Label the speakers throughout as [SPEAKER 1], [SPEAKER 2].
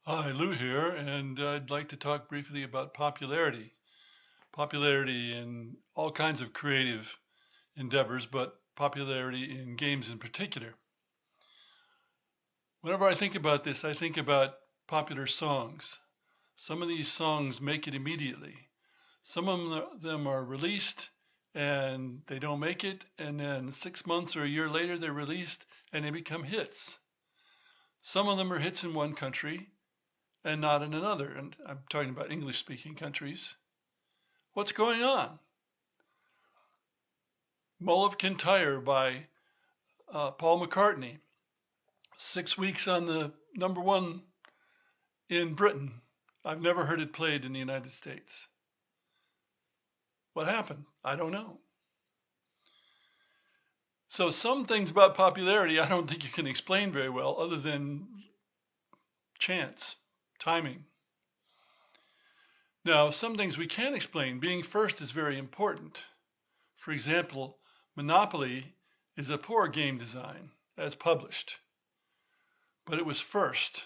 [SPEAKER 1] Hi, Lou here, and I'd like to talk briefly about popularity. Popularity in all kinds of creative endeavors, but popularity in games in particular. Whenever I think about this, I think about popular songs. Some of these songs make it immediately. Some of them are released and they don't make it, and then 6 months or a year later they're released and they become hits. Some of them are hits in one country and not in another, and I'm talking about English speaking countries. What's going on? Mull of Kintyre by Paul McCartney. 6 weeks on the number one in Britain. I've never heard it played in the United States. What happened? I don't know. So some things about popularity I don't think you can explain very well other than chance, timing. Now, some things we can explain. Being first is very important. For example, Monopoly is a poor game design as published, but it was first,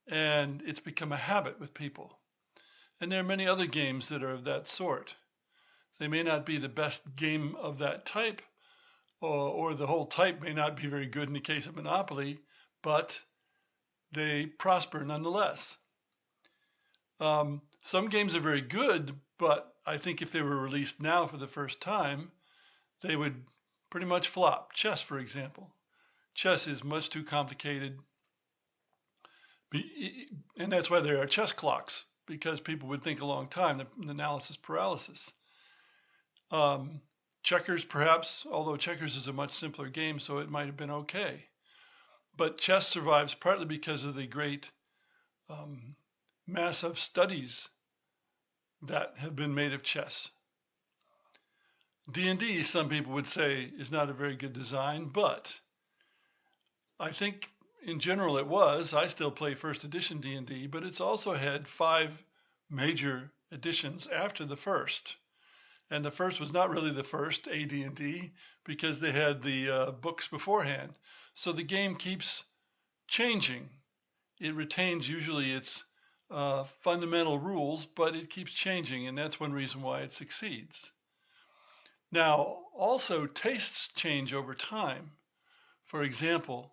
[SPEAKER 1] and it's become a habit with people. And there are many other games that are of that sort. They may not be the best game of that type, or the whole type may not be very good in the case of Monopoly, but they prosper nonetheless. Some games are very good, but I think if they were released now for the first time, they would pretty much flop. Chess, for example. Chess is much too complicated, and that's why there are chess clocks, because people would think a long time, the analysis paralysis. Checkers, perhaps, although checkers is a much simpler game, so it might have been okay. But chess survives partly because of the great mass of studies that have been made of chess. D&D, some people would say, is not a very good design, but I think in general it was. I still play first edition D&D, but it's also had 5 major editions after the first. And the first was not really the first AD&D because they had the books beforehand. So the game keeps changing. It retains usually its fundamental rules, but it keeps changing, and that's one reason why it succeeds. Now, also tastes change over time. For example,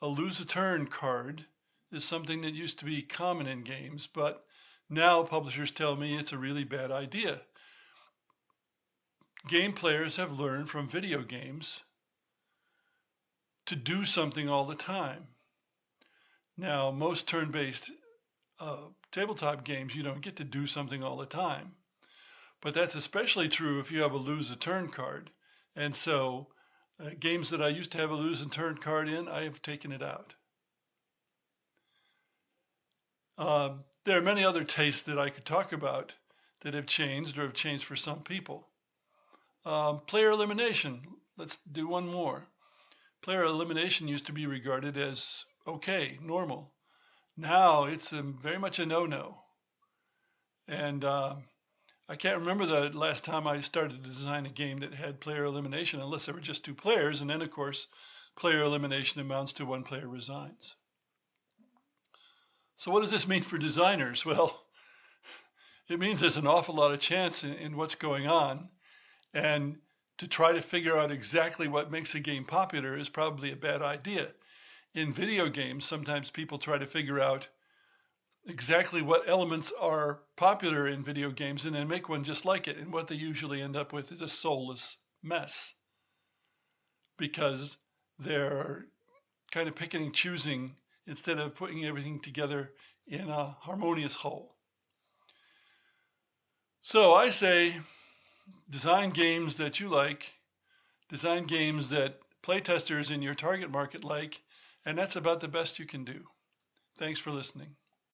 [SPEAKER 1] a lose a turn card is something that used to be common in games, but now publishers tell me it's a really bad idea. Game players have learned from video games to do something all the time. Now, most turn-based tabletop games, you don't get to do something all the time. But that's especially true if you have a lose a turn card. And so games that I used to have a lose a turn card in, I have taken it out. There are many other tastes that I could talk about that have changed or have changed for some people. Player elimination. Let's do one more. Player elimination used to be regarded as okay, normal. Now it's very much a no-no. And I can't remember the last time I started to design a game that had player elimination, unless there were just 2 players. And then, of course, player elimination amounts to 1 player resigns. So what does this mean for designers? Well, it means there's an awful lot of chance in what's going on. And to try to figure out exactly what makes a game popular is probably a bad idea. In video games, sometimes people try to figure out exactly what elements are popular in video games and then make one just like it. And what they usually end up with is a soulless mess because they're kind of picking and choosing instead of putting everything together in a harmonious whole. So I say design games that you like, design games that playtesters in your target market like, and that's about the best you can do. Thanks for listening.